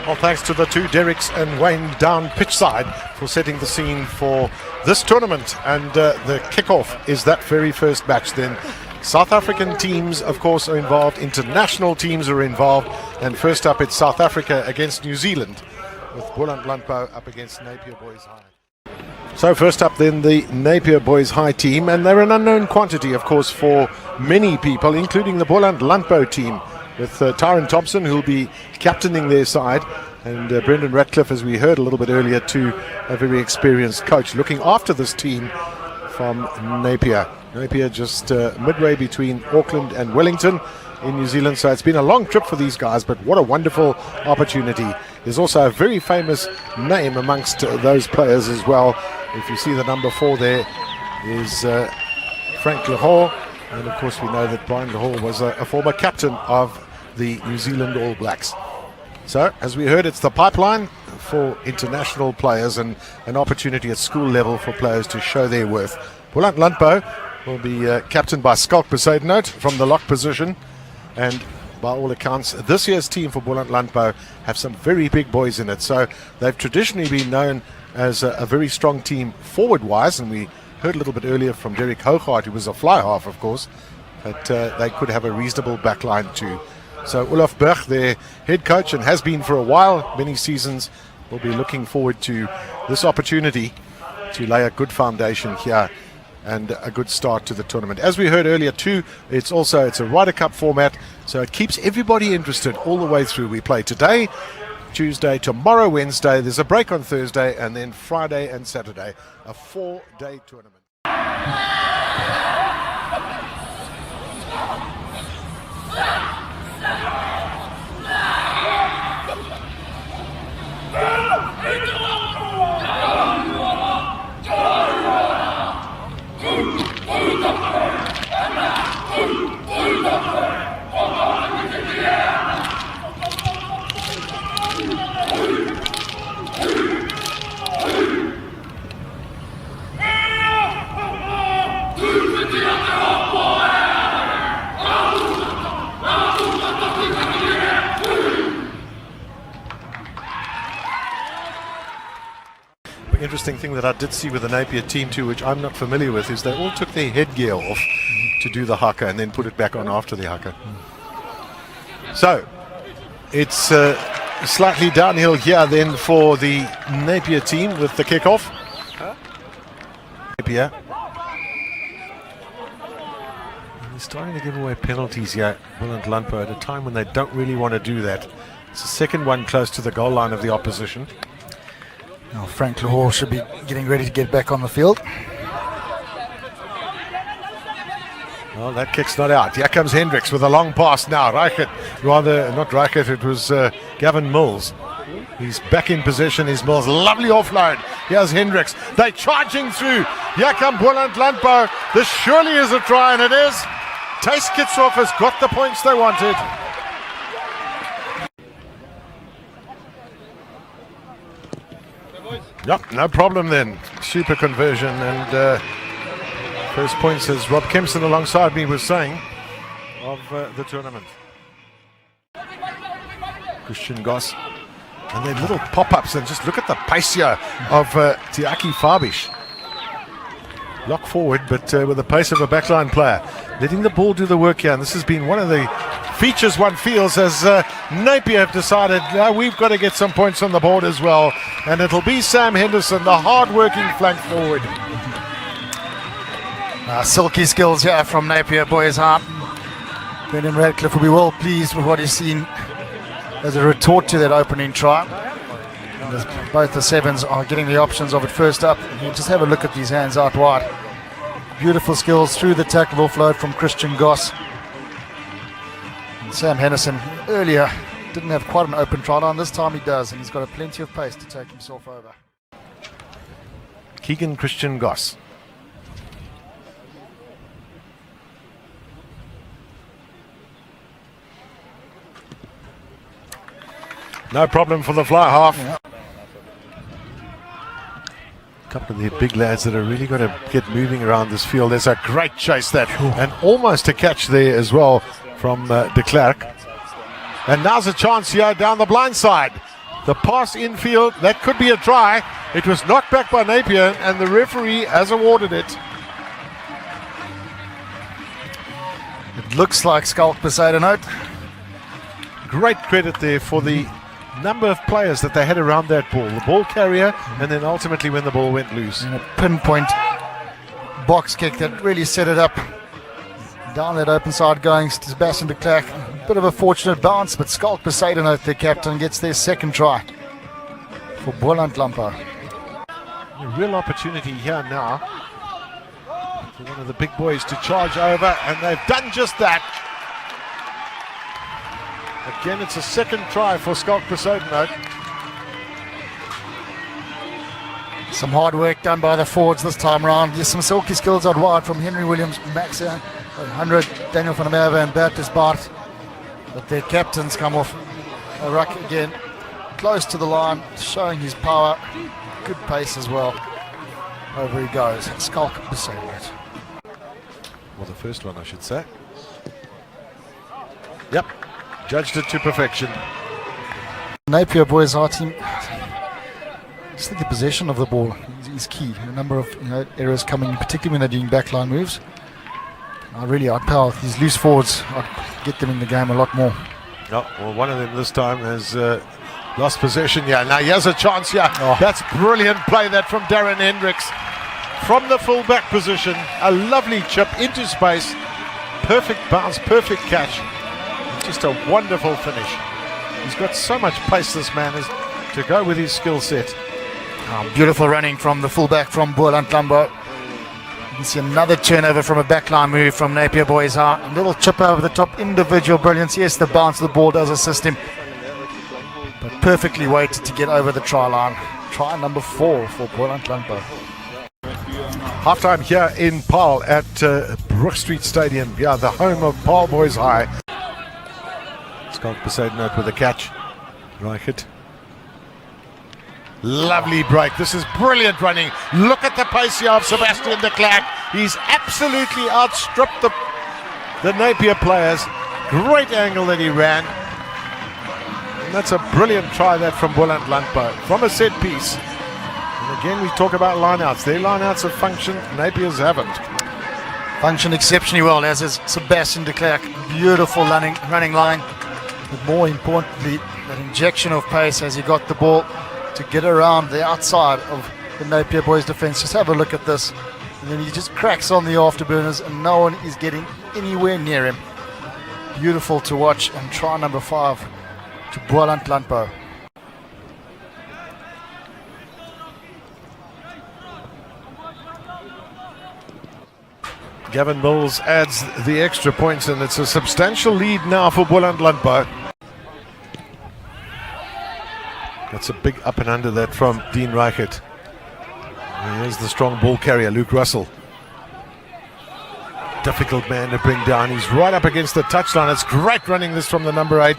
Well, thanks to the two Derricks and Wayne down pitch side for setting the scene for this tournament. And the kickoff is that very first match. Then South African teams, of course, are involved. International teams are involved. And first up, it's South Africa against New Zealand, with Boland Landbou up against Napier Boys High. So first up then, the Napier Boys High team. And they're an unknown quantity, of course, for many people, including the Boland Landbou team, with Tyron Thompson, who'll be captaining their side, and Brendan Ratcliffe, as we heard a little bit earlier, too, a very experienced coach looking after this team from Napier. Napier just midway between Auckland and Wellington in New Zealand, so it's been a long trip for these guys, but what a wonderful opportunity. There's also a very famous name amongst those players as well. If you see the number 4 there is Frank Lahore, and of course we know that Brian Lahore was a former captain of the New Zealand All Blacks. So, as we heard, it's the pipeline for international players and an opportunity at school level for players to show their worth. Boland Landbou will be captained by Skalk Besaidenout from the lock position, and by all accounts, this year's team for Boland Landbou have some very big boys in it. So they've traditionally been known as a very strong team forward-wise, and we heard a little bit earlier from Derek Hougaard, who was a fly half, of course, but they could have a reasonable backline too. So Olaf Berg, their head coach, and has been for a while, many seasons, will be looking forward to this opportunity to lay a good foundation here and a good start to the tournament. As we heard earlier too, it's a Ryder Cup format, so it keeps everybody interested all the way through. We play today, Tuesday, tomorrow, Wednesday. There's a break on Thursday, and then Friday and Saturday, a 4-day tournament. Interesting thing that I did see with the Napier team too, which I'm not familiar with, is they all took their headgear off to do the haka and then put it back on after the haka. So it's slightly downhill here then for the Napier team with the kickoff. Napier. And they're starting to give away penalties here, Boland Landbou, at a time when they don't really want to do that. It's the second one close to the goal line of the opposition. Now Frank Lahore should be getting ready to get back on the field. Well, that kick's not out. Here comes Hendricks with a long pass now. Reichert, rather, not Reichert, it was Gavin Mills. He's back in possession, is Mills. Lovely offload. Here's Hendricks. They're charging through. Here come Boland Landbou. This surely is a try, and it is. Taste KITSHOFF has got the points they wanted. Yep, no problem then. Super conversion, and first points, as Rob Kempson alongside me was saying, of the tournament. CHRISTIAN-GOSS. And then little pop-ups, and just look at the pace here of Tiaki Fabish. Lock forward, but with the pace of a backline player. Letting the ball do the work here, and this has been one of the features one feels as Napier have decided we've got to get some points on the board as well, and it'll be Sam Henderson, the hard-working flank forward. Silky skills here from Napier Boys High. Brendan Ratcliffe will be well pleased with what he's seen as a retort to that opening try. And as both the sevens are getting the options of it first up, you just have a look at these hands out wide. Beautiful skills through the tackle offload from CHRISTIAN-GOSS. Sam Henderson earlier didn't have quite an open try line. This time he does, and he's got plenty of pace to take himself over. KEGAN CHRISTIAN-GOSS. No problem for the fly half. Yeah. A couple of the big lads that are really going to get moving around this field. There's a great chase that, and almost a catch there as well from de KLERK. And now's a chance here down the blind side. The pass infield, that could be a try. It was knocked back by Napier, and the referee has awarded it. It looks like Skalk Poseidonhout. Great credit there for the number of players that they had around that ball. The ball carrier, and then ultimately when the ball went loose. And a pinpoint box kick that really set it up. Down that open side going to Sebastian de Klerk. A bit of a fortunate bounce, but Skalk Poseidonhout, their captain, gets their second try for Boland Landbou. A real opportunity here now for one of the big boys to charge over, and they've done just that. Again, it's a second try for Skalk Poseidonhout. Some hard work done by the forwards this time around. Just some silky skills out wide from Henry Williams, Max 100, Daniel van der Merwe and Bertus Bart. But their captains come off a ruck again, close to the line, showing his power. Good pace as well. Over he goes. Skalk Poseidonhout. Well, the first one, I should say. Yep, judged it to perfection. Napier boys, our team, just think the possession of the ball is key. A number of errors coming, particularly when they're doing backline moves. I really outpower these loose forwards. I'd get them in the game a lot more. Oh, well, one of them this time has lost possession. Yeah, now he has a chance here. Oh. That's brilliant play that from Darren Hendricks. From the full-back position, a lovely chip into space. Perfect bounce, perfect catch. Just a wonderful finish. He's got so much pace, this man, is to go with his skill set. Oh, beautiful running from the full-back from Boland Landbou. You can see another turnover from a backline move from Napier boys. A little chip over the top, individual brilliance. Yes, the bounce of the ball does assist him, but perfectly weighted to get over the try line. Try number 4 for Boland Landbou. Halftime here in Paarl at Brook Street Stadium. Yeah, the home of Paarl Boys High. Skalk Poseidonhout with a catch. Reichert. Lovely break. This is brilliant running. Look at the pace here of Sebastian de Klerk. He's absolutely outstripped the Napier players. Great angle that he ran. And that's a brilliant try that from Boland Landbou from a set piece. And again, we talk about lineouts. Their lineouts have functioned. Napier's haven't. Functioned exceptionally well, as is Sebastian de Klerk. Beautiful running line. But more importantly, that injection of pace as he got the ball to get around the outside of the Napier boys' defense. Just have a look at this. And then he just cracks on the afterburners and no one is getting anywhere near him. Beautiful to watch, and try number 5 to Boland Landbou. Gavin Mills adds the extra points, and it's a substantial lead now for Boland Landbou. That's a big up and under that from Dean Reichert. Here's the strong ball carrier, Luke Russell. Difficult man to bring down. He's right up against the touchline. It's great running this from the number 8.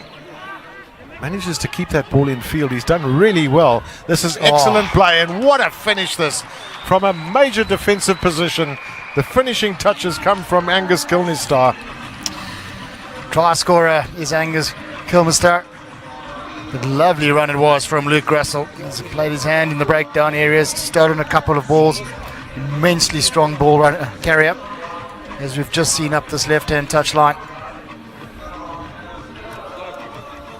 Manages to keep that ball in field. He's done really well. This is excellent play, and what a finish this from a major defensive position. The finishing touches come from Angus KILMISTER. Try scorer is Angus KILMISTER. A lovely run it was from Luke Russell. He's played his hand in the breakdown areas, stolen a couple of balls. Immensely strong ball carrier, as we've just seen up this left-hand touchline.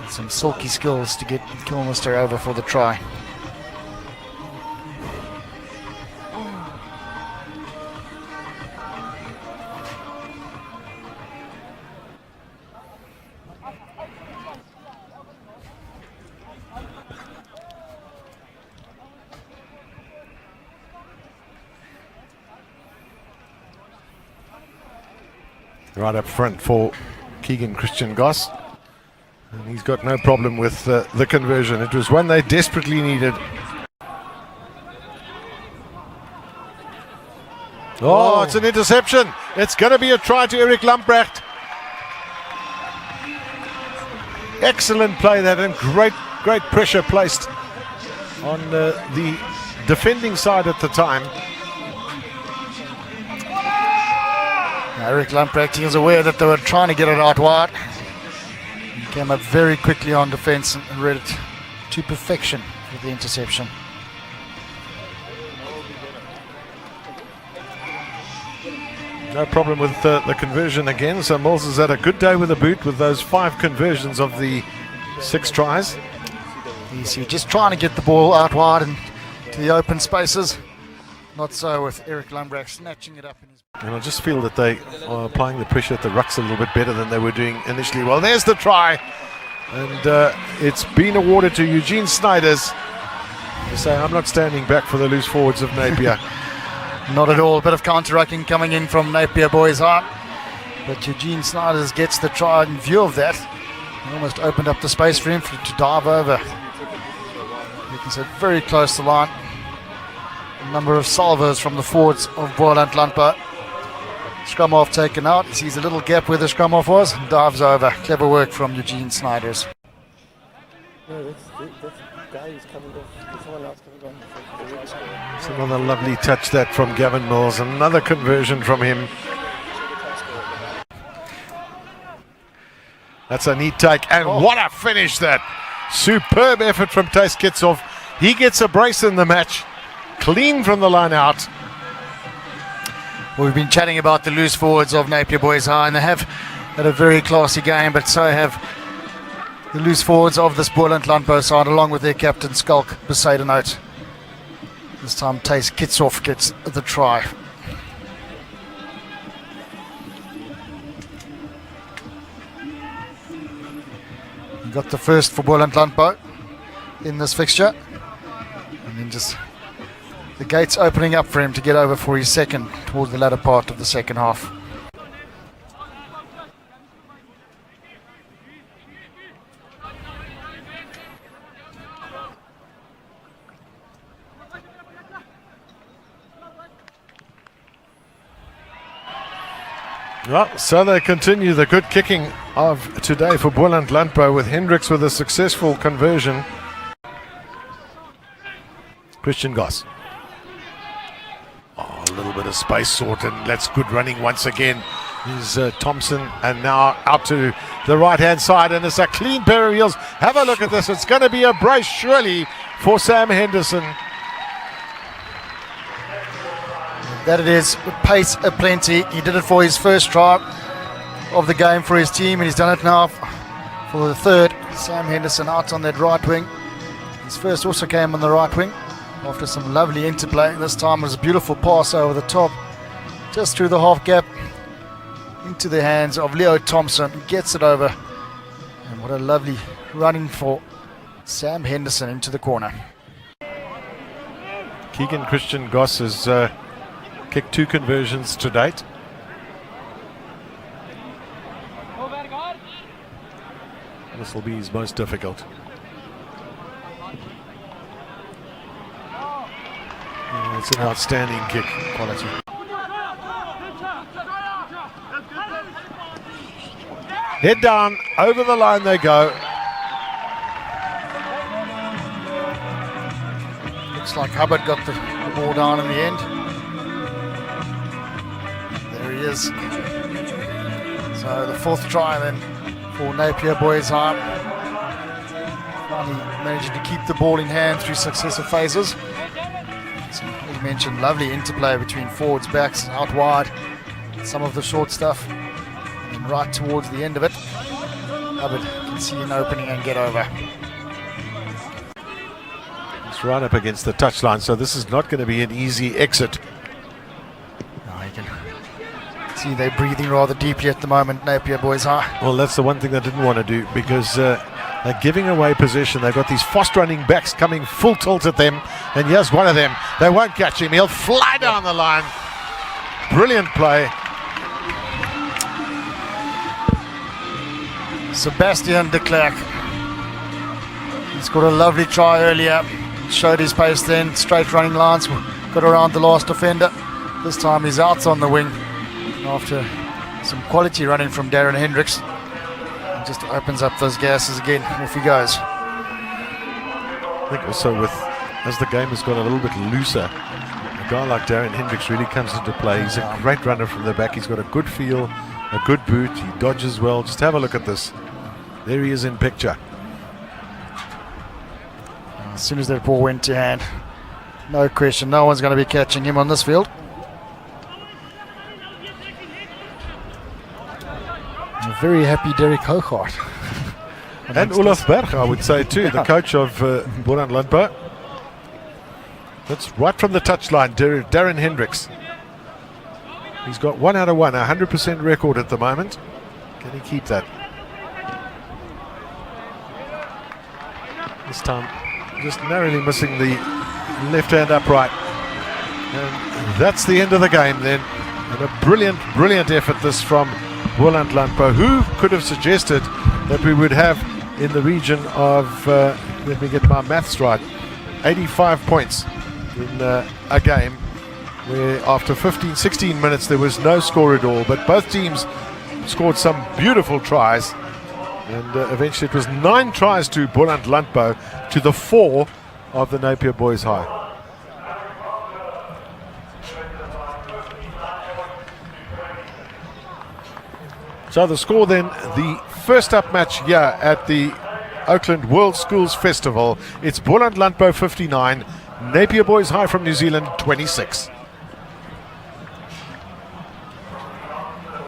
Some silky skills to get KILMISTER over for the try. Right up front for KEGAN CHRISTIAN-GOSS. And he's got no problem with the conversion. It was one they desperately needed. Oh, it's an interception. It's going to be a try to Eric Lamprecht. Excellent play that, and great pressure placed on the defending side at the time. Eric Lamprecht, he was aware that they were trying to get it out wide. He came up very quickly on defense and read it to perfection with the interception. No problem with the conversion again. So Mills has had a good day with the boot with those 5 conversions of the 6 tries. Easy, just trying to get the ball out wide and to the open spaces. Not so with Eric Lundbrak snatching it up in his... And I just feel that they are applying the pressure at the rucks a little bit better than they were doing initially. Well, there's the try. And it's been awarded to Eugene SNYDERS. They say, I'm not standing back for the loose forwards of Napier. Not at all. A bit of counter-rucking coming in from Napier boys' heart. But Eugene SNYDERS gets the try in view of that. Almost opened up the space for him to dive over. You can see very close to the line. A number of salvos from the forwards of Boland Landbou. Scrum half taken out. He sees a little gap where the scrum half was and dives over. Clever work from Eugene SNYDERS. No, that's guy who's coming off. There's someone else coming on. It's another lovely touch that from Gavin Mills. Another conversion from him. That's a neat take. And what a finish that. Superb effort from KITSHOFF. He gets a brace in the match. Clean from the line out. We've been chatting about the loose forwards of Napier boys high, and they have had a very classy game, but so have the loose forwards of this Boland Landbou side, along with their captain Skulk Besaidenout. This time KITSHOFF gets the try. He got the first for Boland Landbou in this fixture, and then just the gates opening up for him to get over for his second towards the latter part of the second half. Well, so they continue the good kicking of today for Boland Landbou with Hendricks with a successful conversion. CHRISTIAN-GOSS. Oh, a little bit of space sorted. That's good running once again. Is Thompson, and now out to the right-hand side, and it's a clean pair of heels. Have a look at this. It's going to be a brace, surely, for Sam Henderson. That it is, with pace aplenty. He did it for his first try of the game for his team, and he's done it now for the third. Sam Henderson out on that right wing. His first also came on the right wing after some lovely interplay. This time it was a beautiful pass over the top, just through the half gap into the hands of Leo Thompson. He gets it over, and what a lovely running for Sam Henderson into the corner. KEGAN CHRISTIAN-GOSS has kicked 2 conversions to date. This will be his most difficult. It's an outstanding kick quality. Head down, over the line they go. Looks like Hubbard got the ball down in the end. There he is. So the 4th try then for Napier boys high. Finally managing to keep the ball in hand through successive phases. Some, as mentioned, lovely interplay between forwards, backs, out wide, some of the short stuff, and right towards the end of it, Hubbard can see an opening and get over. It's right up against the touchline, so this is not going to be an easy exit. Oh, you can see they're breathing rather deeply at the moment, Napier boys high. Well, that's the one thing they didn't want to do, because they're giving away possession. They've got these fast running backs coming full tilt at them, and here's one of them. They won't catch him. He'll fly down the line. Brilliant play. Sebastian de KLERK. He scored a lovely try earlier. Showed his pace then. Straight running lines. Got around the last defender. This time he's out on the wing after some quality running from Darren Hendricks. Just opens up those gases again. Off he goes. I think also as the game has got a little bit looser, a guy like Darren Hendricks really comes into play. He's a great runner from the back. He's got a good feel, a good boot. He dodges well. Just have a look at this. There he is in picture. As soon as that ball went to hand, no question, no one's going to be catching him on this field. A very happy Derek Hogarth. And Olaf Berg, I would say too, the coach of Boland Landbou. That's right from the touchline, Darren Hendricks. He's got 1 out of 1, 100% record at the moment. Can he keep that? This time, just narrowly missing the left hand upright. And that's the end of the game then. And a brilliant, brilliant effort this from Boland Landbou. Who could have suggested that we would have in the region of, let me get my maths right, 85 points in a game where after 15-16 minutes there was no score at all, but both teams scored some beautiful tries, and eventually it was 9 tries to Boland Landbou to the 4 of the Napier Boys High. So the score then, the first up match here at the Oakland World Schools Festival, it's Boland Landbou 59, Napier Boys High from New Zealand 26.